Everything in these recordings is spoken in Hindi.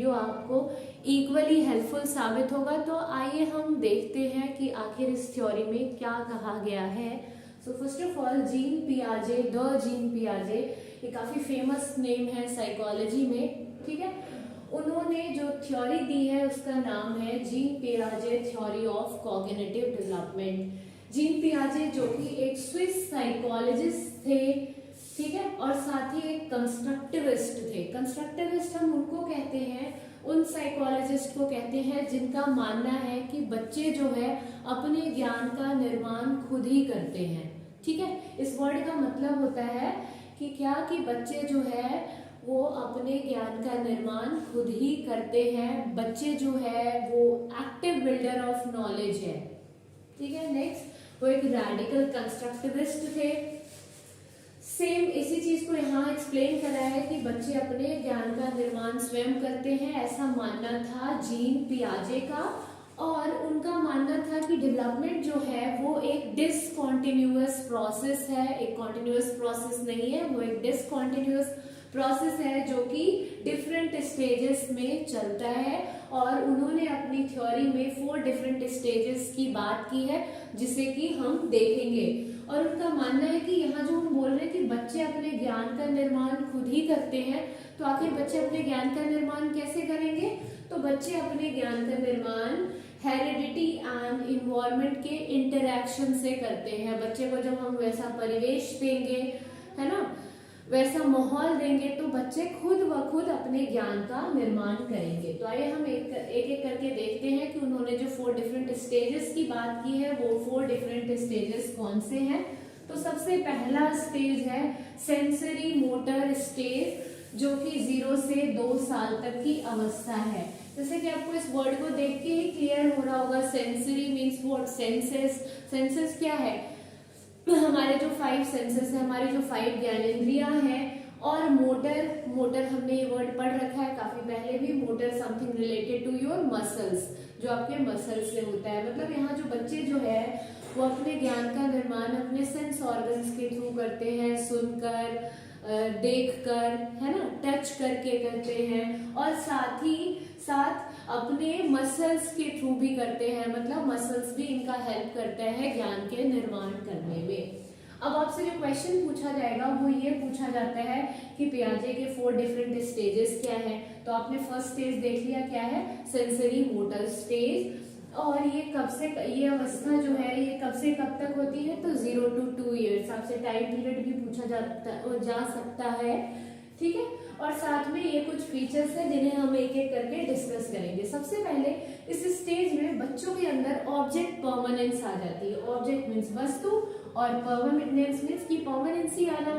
वीडियो आपको इक्वली हेल्पफुल साबित होगा। तो आइए हम देखते हैं कि आखिर इस थ्योरी में क्या कहा गया है। So first of all Jean पियाजे, द जीन पियाजे, ये काफी फेमस नेम है साइकोलॉजी में, ठीक है। उन्होंने जो थ्योरी दी है उसका नाम है जीन पियाजे theory of cognitive development. Jean पियाजे जो कि एक स्विस साइकोलॉजिस्ट थे, ठीक है, और साथ ही एक कंस्ट्रक्टिविस्ट थे। कंस्ट्रक्टिविस्ट हम उनको कहते हैं, उन साइकोलॉजिस्ट को कहते हैं जिनका मानना है कि बच्चे जो है अपने ज्ञान का निर्माण खुद ही करते हैं, ठीक है। इस वर्ड का मतलब होता है कि क्या, कि बच्चे जो है वो अपने ज्ञान का निर्माण खुद ही करते हैं। बच्चे जो है वो एक्टिव बिल्डर ऑफ नॉलेज है, ठीक है। नेक्स्ट, वो एक रैडिकल कंस्ट्रक्टिविस्ट थे। सेम इसी चीज को यहाँ एक्सप्लेन करा है कि बच्चे अपने ज्ञान का निर्माण स्वयं करते हैं, ऐसा मानना था जीन पियाजे का। और उनका मानना था कि डेवलपमेंट जो है वो एक डिसकॉन्टिन्यूअस प्रोसेस है, एक कॉन्टिन्यूअस प्रोसेस नहीं है, वो एक डिसकॉन्टिन्यूअस प्रोसेस है जो कि डिफरेंट स्टेजेस में चलता है। और उन्होंने अपनी थ्योरी में 4 डिफरेंट स्टेजेस की बात की है जिसे कि हम देखेंगे। और उनका मानना है कि यहाँ जो हम बोल रहे हैं कि बच्चे अपने ज्ञान का निर्माण खुद ही करते हैं, तो आखिर बच्चे अपने ज्ञान का निर्माण कैसे करेंगे? तो बच्चे अपने ज्ञान का निर्माण हेरिडिटी एंड इन्वायरमेंट के इंटरैक्शन से करते हैं। बच्चे को जब हम वैसा परिवेश देंगे, है ना, वैसा माहौल देंगे, तो बच्चे खुद व खुद अपने ज्ञान का निर्माण करेंगे। तो आइए हम एक एक करके देखते हैं कि उन्होंने जो 4 डिफरेंट स्टेजेस की बात की है वो 4 डिफरेंट स्टेजेस कौन से हैं। तो सबसे पहला स्टेज है सेंसरी मोटर स्टेज, जो कि 0 से 2 साल तक की अवस्था है। जैसे कि आपको इस वर्ड को देख के ही क्लियर हो रहा होगा, sensory means what? Senses. Senses क्या है? हमारे जो 5 सेंसेस है, हमारी जो 5 ज्ञानेंद्रियां हैं। और मोटर, मोटर हमने ये वर्ड पढ़ रखा है काफी पहले भी। Motor something related to your muscles, जो आपके मसल्स से होता है। मतलब यहाँ जो बच्चे जो है वो अपने ज्ञान का निर्माण अपने सेंस ऑर्गन्स के थ्रू करते हैं, सुनकर, देखकर, है ना, टच करके करते हैं, और साथ ही साथ अपने मसल्स के थ्रू भी करते हैं। मतलब मसल्स भी इनका हेल्प करता है ज्ञान के निर्माण करने में। अब आपसे जो क्वेश्चन पूछा जाएगा वो ये पूछा जाता है कि पियाजे के 4 डिफरेंट स्टेजेस क्या है। तो आपने फर्स्ट स्टेज देख लिया, क्या है? Sensory motor stage. और ये कब से, ये अवस्था जो है ये कब से कब तक होती है? तो 0 to 2 ईयर्स। आपसे टाइम पीरियड भी पूछा जा सकता है, ठीक है। और साथ में ये कुछ फीचर्स है जिन्हें हम एक एक करके डिस्कस करेंगे। सबसे पहले इस स्टेज में बच्चों के अंदर ऑब्जेक्ट परमानेंस आ जाती है। ऑब्जेक्ट मीन्स वस्तु, और परमानेंस मीन्स की परमानेंसी आना,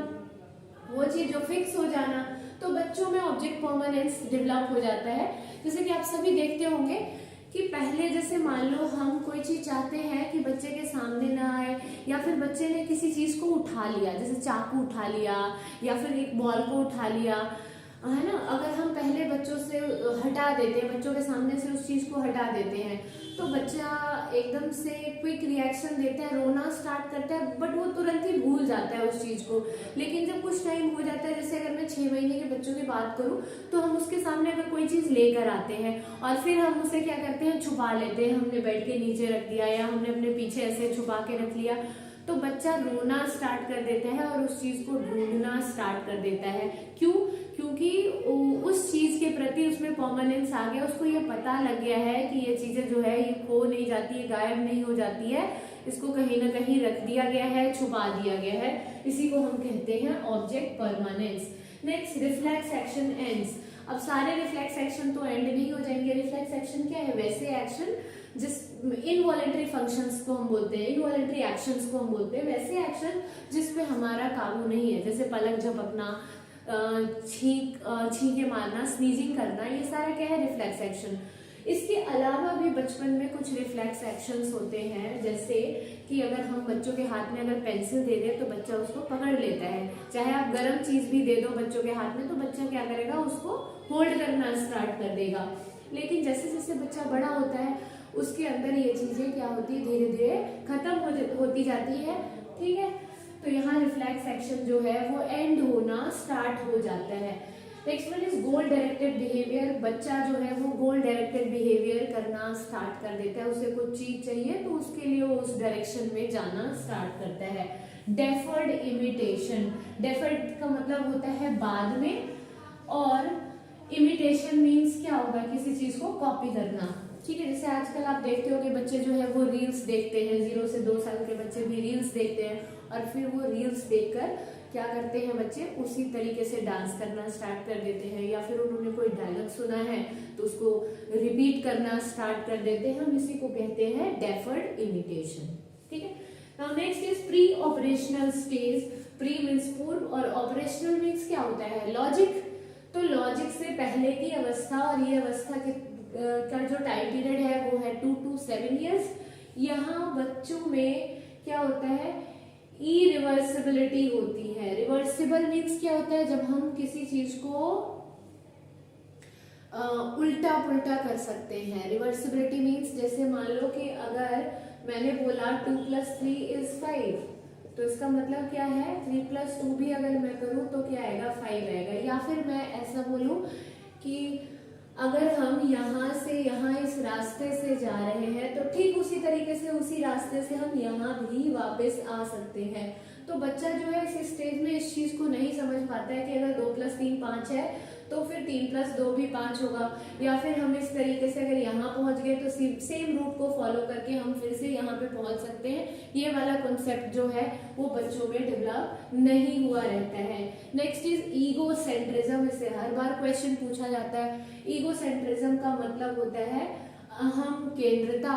वो चीज जो फिक्स हो जाना। तो बच्चों में ऑब्जेक्ट परमानेंस डेवलप हो जाता है। जैसे कि आप सभी देखते होंगे कि पहले जैसे मान लो हम कोई चीज चाहते हैं कि बच्चे के सामने ना आए, या फिर बच्चे ने किसी चीज को उठा लिया, जैसे चाकू उठा लिया या फिर एक बॉल को उठा लिया, है ना। अगर हम पहले बच्चों से हटा देते हैं, बच्चों के सामने से उस चीज को हटा देते हैं, तो बच्चा एकदम से क्विक रिएक्शन देता है, रोना स्टार्ट करता है, बट वो तुरंत ही भूल जाता है उस चीज को। लेकिन जब कुछ टाइम हो जाता है, जैसे अगर मैं 6 महीने के बच्चों की बात करूं, तो हम उसके सामने अगर कोई चीज लेकर आते हैं और फिर हम उसे क्या करते हैं, छुपा लेते हैं। हमने बेड के नीचे रख दिया या हमने अपने पीछे ऐसे छुपा के रख लिया, तो बच्चा रोना स्टार्ट कर देता है और उस चीज को ढूंढना स्टार्ट कर देता है। क्यों? क्योंकि उस चीज के प्रति उसमें परमानेंस आ गया, उसको ये पता लग गया है कि ये चीजें जो है ये खो नहीं जाती है, गायब नहीं हो जाती है, इसको कहीं ना कहीं रख दिया गया है, छुपा दिया गया है। इसी को हम कहते हैं object permanence. Next, reflex action ends. अब सारे रिफ्लेक्स एक्शन तो एंड नहीं हो जाएंगे। रिफ्लेक्स एक्शन क्या है? वैसे एक्शन जिस इनवॉलेंट्री फंक्शंस को हम बोलते हैं, इनवॉलेंट्री एक्शंस को हम बोलते हैं, वैसे एक्शन जिसपे हमारा काबू नहीं है, जैसे पलक झपकना, छींके मारना, स्नीजिंग करना, ये सारा क्या है? Reflex action. इसके अलावा भी बचपन में कुछ रिफ्लेक्स एक्शंस होते हैं, जैसे कि अगर हम बच्चों के हाथ में अगर पेंसिल दे दें तो बच्चा उसको पकड़ लेता है। चाहे आप गर्म चीज भी दे दो बच्चों के हाथ में तो बच्चा क्या करेगा? उसको होल्ड करना स्टार्ट कर देगा। लेकिन जैसे जैसे बच्चा बड़ा होता है उसके अंदर ये चीजें क्या होती है? धीरे धीरे खत्म होती जाती है, ठीक है। तो यहाँ रिफ्लेक्स एक्शन जो है वो एंड होना स्टार्ट हो जाता है। Next one is goal directed behaviour. बच्चा जो है वो गोल डायरेक्टेड बिहेवियर करना स्टार्ट कर देता है, उसे कुछ चीज चाहिए तो उसके लिए वो उस डायरेक्शन में जाना स्टार्ट करता है। डेफर्ड इमिटेशन, डेफर्ड का मतलब होता है बाद में, और इमिटेशन मीन्स क्या होगा, किसी चीज को कॉपी करना, ठीक है। जैसे आजकल आप देखते हो कि बच्चे जो है वो रील्स देखते हैं, 0 से 2 साल के बच्चे भी रील्स देखते हैं, और फिर वो रील्स देखकर क्या करते हैं बच्चे, उसी तरीके से डांस करना स्टार्ट कर देते हैं, या फिर उन्होंने कोई डायलॉग सुना है तो उसको रिपीट करना स्टार्ट कर देते हैं। हम इसी को कहते हैं डेफर्ड इमिटेशन, ठीक है। Now next is pre operational stage. Pre means पूर्व और ऑपरेशनल मीन्स क्या होता है, लॉजिक। तो लॉजिक से पहले की अवस्था, और ये अवस्था का जो टाइम पीरियड है वो है 2 to 7 years। यहाँ बच्चों में क्या होता है, इरिवर्सिबिलिटी होती है। रिवर्सिबल मीन्स क्या होता है, जब हम किसी चीज को उल्टा पुल्टा कर सकते हैं। रिवर्सिबिलिटी मीन्स जैसे मान लो कि अगर मैंने बोला 2 + 3 = 5, तो इसका मतलब क्या है, 3 + 2 भी अगर मैं करूं तो क्या आएगा, 5 आएगा। या फिर मैं ऐसा बोलूं कि अगर हम यहाँ से यहाँ इस रास्ते से जा रहे हैं तो ठीक उसी तरीके से उसी रास्ते से हम यहाँ भी वापस आ सकते हैं। तो बच्चा जो है इस स्टेज में इस चीज को नहीं समझ पाता है कि अगर 2 + 3 5 है तो फिर 3 + 2 भी 5 होगा, या फिर हम इस तरीके से अगर यहाँ पहुंच गए तो सेम रूट को फॉलो करके हम फिर से यहाँ पे पहुंच सकते हैं। ये वाला कॉन्सेप्ट जो है वो बच्चों में डेवलप नहीं हुआ रहता है। Next is ego centrism. इससे हर बार क्वेश्चन पूछा जाता है। ईगो सेंट्रिज्म का मतलब होता है अहम केंद्रता।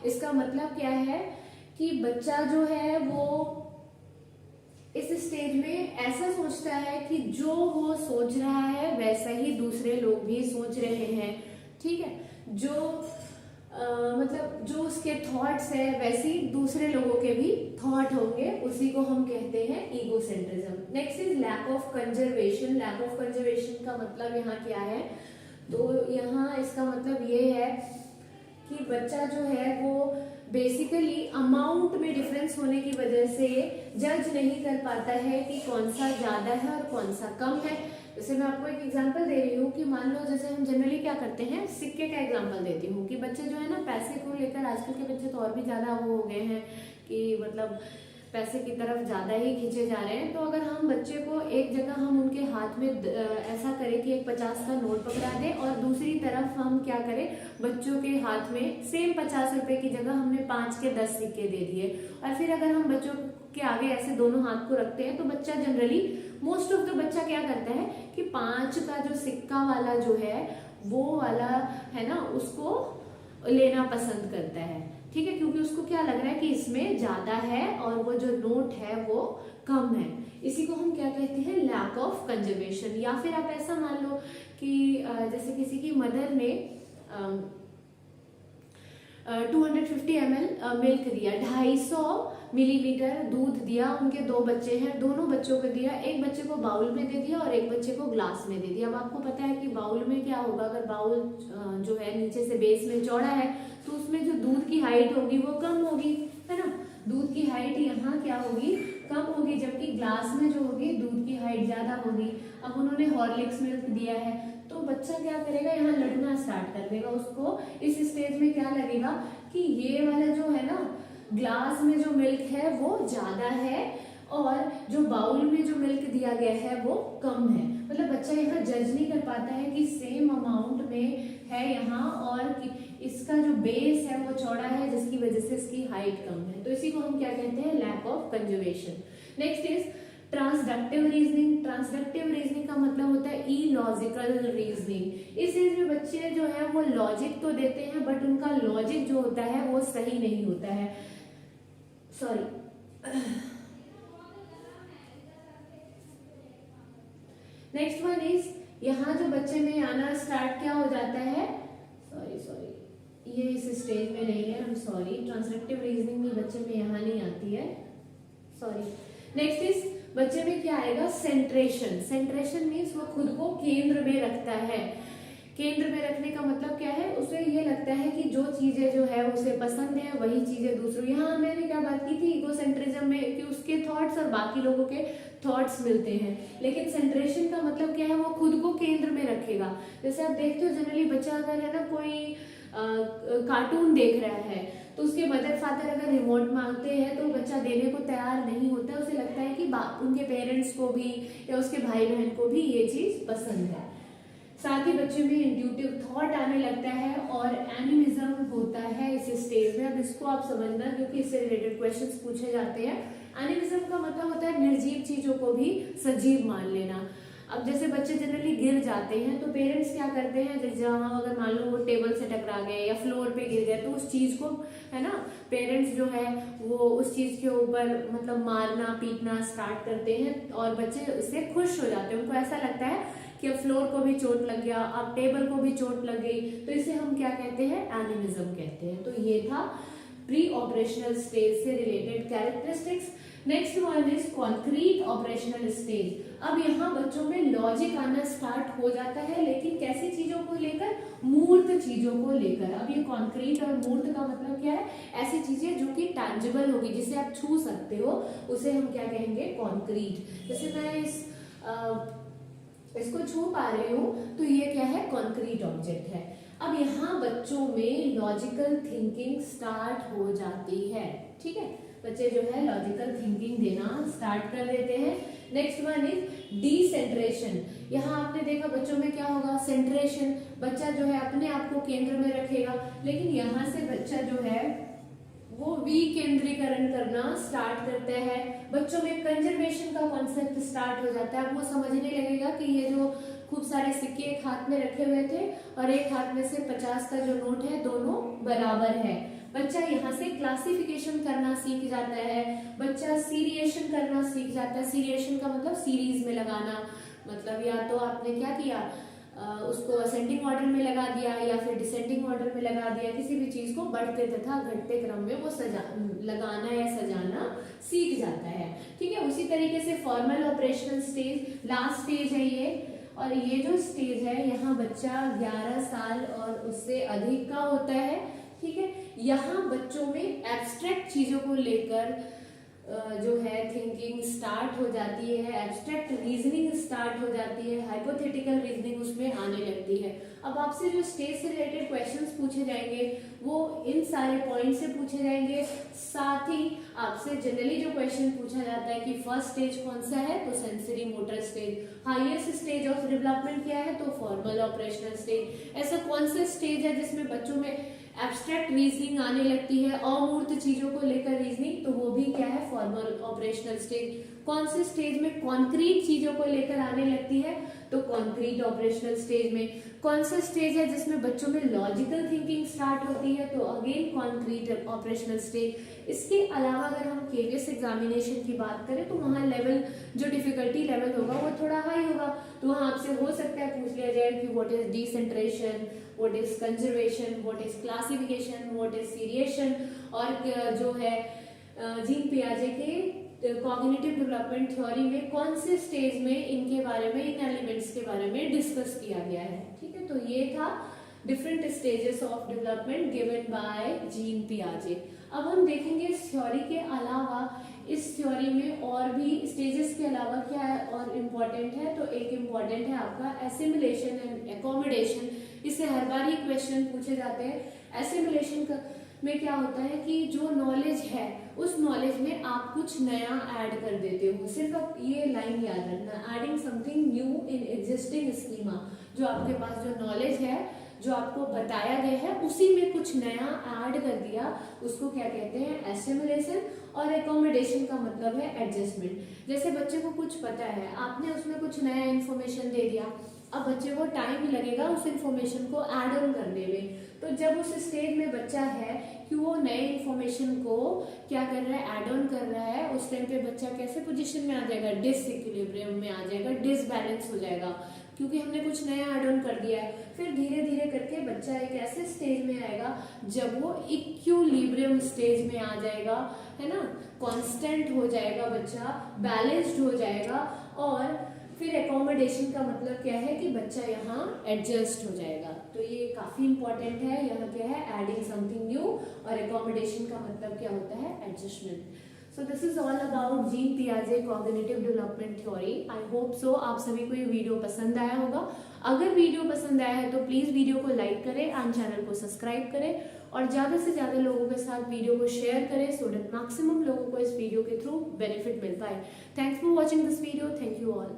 इसका मतलब क्या है कि बच्चा जो है वो इस स्टेज में ऐसा सोचता है कि जो वो सोच रहा है वैसा ही दूसरे लोग भी सोच रहे हैं, ठीक है। जो मतलब जो उसके थॉट्स है वैसे ही दूसरे लोगों के भी थॉट होंगे, उसी को हम कहते हैं egocentrism. Next is lack of conservation. Lack of conservation का मतलब यहाँ क्या है, तो यहाँ इसका मतलब ये है कि बच्चा जो है वो बेसिकली अमाउंट में डिफरेंस होने की वजह से जज नहीं कर पाता है कि कौन सा ज्यादा है और कौन सा कम है। जैसे मैं आपको एक एग्जांपल दे रही हूँ कि मान लो जैसे हम जनरली क्या करते हैं, सिक्के का एग्जांपल देती हूँ कि बच्चे जो है ना पैसे को लेकर, आजकल के बच्चे तो और भी ज्यादा वो हो गए हैं कि मतलब पैसे की तरफ ज्यादा ही खींचे जा रहे हैं। तो अगर हम बच्चे को एक जगह हम उनके हाथ में ऐसा करें कि एक 50 का नोट पकड़ा दें और दूसरी तरफ हम क्या करें, बच्चों के हाथ में सेम 50 रुपए की जगह हमने 5 के 10 सिक्के दे दिए, और फिर अगर हम बच्चों के आगे ऐसे दोनों हाथ को रखते हैं तो बच्चा जनरली मोस्ट ऑफ द बच्चा क्या करता है कि 5 का जो सिक्का वाला जो है वो वाला है ना उसको लेना पसंद करता है, ठीक है, क्योंकि उसको क्या लग रहा है कि इसमें ज्यादा है और वो जो नोट है वो कम है। इसी को हम क्या कहते हैं, लैक ऑफ कंजर्वेशन। या फिर आप ऐसा मान लो कि जैसे किसी की मदर ने 250 ml मिल्क दिया, 250 मिलीलीटर दूध दिया, उनके 2 बच्चे हैं, दोनों बच्चों को दिया, एक बच्चे को बाउल में दे दिया और एक बच्चे को ग्लास में दे दिया। अब आपको पता है कि बाउल में क्या होगा, अगर बाउल जो है नीचे से बेस में चौड़ा है तो उसमें जो दूध की हाइट होगी वो कम होगी, है ना, दूध की हाइट यहाँ क्या होगी, कम होगी, जबकि ग्लास में जो होगी दूध की हाइट ज्यादा होगी। अब उन्होंने हॉर्लिक्स मिल्क दिया है तो बच्चा क्या करेगा, यहाँ लड़ना स्टार्ट कर देगा। उसको इस स्टेज में क्या लगेगा कि ये वाला जो है ना ग्लास में जो मिल्क है वो ज्यादा है और जो बाउल में जो मिल्क दिया गया है वो कम है। मतलब बच्चा यहाँ जज नहीं कर पाता है कि सेम अमाउंट में है यहाँ और कि इसका जो बेस है वो चौड़ा है जिसकी वजह से इसकी हाइट कम है। तो इसी को हम क्या कहते हैं, lack of conservation. Next is transductive reasoning. Transductive reasoning का मतलब होता है इलॉजिकल रीजनिंग। इस एज में बच्चे जो है वो लॉजिक तो देते हैं बट उनका लॉजिक जो होता है वो सही नहीं होता है, सॉरी नेक्स्ट वन इज यहाँ जो बच्चे में आना स्टार्ट क्या हो जाता है, सॉरी ये इस स्टेज में नहीं है, I'm सॉरी, ट्रांसडक्टिव रीजनिंग में बच्चे में यहाँ नहीं आती है, सॉरी। नेक्स्ट इज बच्चे में क्या आएगा, सेंट्रेशन। सेंट्रेशन मीन्स वो खुद को केंद्र में रखता है केंद्र में रखने का मतलब क्या है, उसे ये लगता है कि जो चीजें जो है उसे पसंद है वही चीजें दूसरों, यहाँ मैंने क्या बात की थी इगोसेंट्रिज्म में कि उसके थॉट्स और बाकी लोगों के थॉट्स मिलते हैं, लेकिन सेंट्रेशन का मतलब क्या है, वो खुद को केंद्र में रखेगा। जैसे आप देखते हो जनरली बच्चा अगर है ना कोई कार्टून देख रहा है तो उसके मदर फादर अगर रिमोट मांगते हैं तो बच्चा देने को तैयार नहीं होता, उसे लगता है कि उनके पेरेंट्स को भी या उसके भाई बहन को भी ये चीज पसंद है। साथ ही बच्चे में इंट्यूटिव थॉट आने लगता है और एनिमिज्म होता है इस स्टेज में। अब इसको आप समझना क्योंकि इससे रिलेटेड क्वेश्चंस पूछे जाते हैं। एनिमिज्म का मतलब होता है निर्जीव चीजों को भी सजीव मान लेना। अब जैसे बच्चे जनरली गिर जाते हैं तो पेरेंट्स क्या करते हैं, जहाँ अगर मान लो वो टेबल से टकरा गए या फ्लोर पे गिर गए तो उस चीज को है ना पेरेंट्स जो है वो उस चीज के ऊपर मतलब मारना पीटना स्टार्ट करते हैं और बच्चे उससे खुश हो जाते हैं। उनको ऐसा लगता है कि अब फ्लोर को भी चोट लग गया, अब टेबल को भी चोट लग गई, तो इसे हम क्या कहते हैं, एनिमिज्म कहते हैं। तो ये था प्री ऑपरेशनल स्टेज से related characteristics. Next one is concrete operational stage. अब यहाँ बच्चों में लॉजिक आना स्टार्ट हो जाता है, लेकिन कैसी चीजों को लेकर, मूर्त चीजों को लेकर। अब ये कॉन्क्रीट और मूर्त का मतलब क्या है, ऐसी चीजें जो कि टैंजिबल होगी, जिसे आप छू सकते हो, उसे हम क्या कहेंगे, कॉन्क्रीट। जैसे मैं इसको छू पा रही हूँ तो ये क्या है, कॉन्क्रीट ऑब्जेक्ट है। अब यहाँ बच्चों में लॉजिकल थिंकिंग स्टार्ट हो जाती है, ठीक है, बच्चे जो है लॉजिकल थिंकिंग देना स्टार्ट कर देते हैं। Next one is decentration. यहाँ आपने देखा बच्चों में क्या होगा, सेंट्रेशन, बच्चा जो है अपने आप को केंद्र में रखेगा, लेकिन यहाँ से बच्चा जो है वो विकेंद्रीकरण करना स्टार्ट करता है। बच्चों में कंजर्वेशन का कॉन्सेप्ट स्टार्ट हो जाता है। वो समझने लगेगा कि ये जो खूब सारे सिक्के एक हाथ में रखे हुए थे और एक हाथ में से 50 का जो नोट है दोनों बराबर है। बच्चा यहाँ से क्लासिफिकेशन करना सीख जाता है, बच्चा सीरिएशन करना सीख जाता है। सीरिएशन का मतलब सीरीज में लगाना, मतलब या तो आपने क्या किया, उसको असेंडिंग ऑर्डर में लगा दिया या फिर डिसेंडिंग ऑर्डर में लगा दिया, किसी भी चीज को बढ़ते तथा घटते क्रम में वो लगाना या सजाना सीख जाता है, ठीक है। उसी तरीके से formal operational stage last stage है ये, और ये जो स्टेज है यहाँ बच्चा 11 साल और उससे अधिक का होता है, ठीक है। यहाँ बच्चों में एब्स्ट्रैक्ट चीजों को लेकर जो है थिंकिंग स्टार्ट हो जाती है, एब्स्ट्रैक्ट रीजनिंग स्टार्ट हो जाती है, हाइपोथेटिकल रीजनिंग उसमें आने लगती है। अब आपसे जो स्टेज से रिलेटेड क्वेश्चंस पूछे जाएंगे वो इन सारे पॉइंट से पूछे जाएंगे। साथ ही आपसे जनरली जो क्वेश्चन पूछा जाता है कि फर्स्ट स्टेज कौन सा है, तो sensory motor stage. Highest stage of development क्या है, तो फॉर्मल ऑपरेशनल स्टेज। ऐसा कौन सा स्टेज है जिसमें बच्चों में एब्स्ट्रैक्ट रीजनिंग आने लगती है, अमूर्त चीजों को लेकर रीजनिंग, तो वो भी क्या है, फॉर्मल ऑपरेशनल स्टेज। कौन से स्टेज में कॉन्क्रीट चीजों को लेकर आने लगती है, तो कॉन्क्रीट ऑपरेशनल स्टेज में। कौन सा स्टेज है जिसमें बच्चों में लॉजिकल थिंकिंग स्टार्ट होती है, तो अगेन कॉन्क्रीट ऑपरेशनल स्टेज। इसके अलावा अगर हम केवीएस एग्जामिनेशन की बात करें तो वहाँ लेवल, जो डिफिकल्टी लेवल होगा वो थोड़ा हाई होगा, तो वहाँ आपसे हो सकता है पूछ लिया जाए कि what is decentration, what is conservation, what is classification, what is seriation, और जो है जीन पियाजे के कॉग्निटिव डेवलपमेंट थ्योरी में कौन से स्टेज में इनके बारे में, इन एलिमेंट्स के बारे में डिस्कस किया गया है, ठीक है। तो ये था different stages of development given by Jean पियाजे। अब हम देखेंगे इस थ्योरी के अलावा, इस थ्योरी में और भी स्टेजेस के अलावा क्या है और इम्पोर्टेंट है, तो एक इम्पोर्टेंट है आपका एसिमिलेशन एंड एकोमोडेशन। इससे हर बार ही क्वेश्चन पूछे जाते हैं। एसिमिलेशन में क्या होता है कि जो नॉलेज है उस नॉलेज में आप कुछ नया ऐड कर देते हो। सिर्फ आप ये लाइन याद रखना, adding something new in existing schema. जो आपके पास जो नॉलेज है, जो आपको बताया गया है, उसी में कुछ नया ऐड कर दिया, उसको क्या कहते हैं, एसिमिलेशन। और एकोमोडेशन का मतलब है एडजस्टमेंट। जैसे बच्चे को कुछ पता है, आपने उसमें कुछ नया इन्फॉर्मेशन दे दिया, अब बच्चे को टाइम ही लगेगा उस इन्फॉर्मेशन को ऐड ऑन करने में। तो जब उस स्टेज में बच्चा है कि वो नए इन्फॉर्मेशन को क्या कर रहा है, ऐड ऑन कर रहा है, उस टाइम पे बच्चा कैसे पोजीशन में आ जाएगा, डिसइक्विलिब्रियम में आ जाएगा, डिसबैलेंस हो जाएगा, क्योंकि हमने कुछ नया ऐड ऑन कर दिया है। फिर धीरे धीरे करके बच्चा एक ऐसे स्टेज में आएगा जब वो इक्विलिब्रियम स्टेज में आ जाएगा, है ना, कांस्टेंट हो जाएगा बच्चा, बैलेंस्ड हो जाएगा, और फिर एकोमोडेशन का मतलब क्या है कि बच्चा यहाँ एडजस्ट हो जाएगा, तो ये काफी इंपॉर्टेंट है। यहाँ क्या है, एडिंग समथिंग न्यू, और एकोमोडेशन का मतलब क्या होता है, adjustment. So this is all about Jean पियाजे cognitive development theory. I hope so आप सभी को ये वीडियो पसंद आया होगा। अगर वीडियो पसंद आया है तो प्लीज वीडियो को लाइक करें एंड चैनल को सब्सक्राइब करें, और ज्यादा से ज्यादा लोगों के साथ वीडियो को शेयर करें सो दैट मैक्सिमम लोगों को इस वीडियो के थ्रू बेनिफिट मिल पाए। Thanks for watching this video. Thank you all.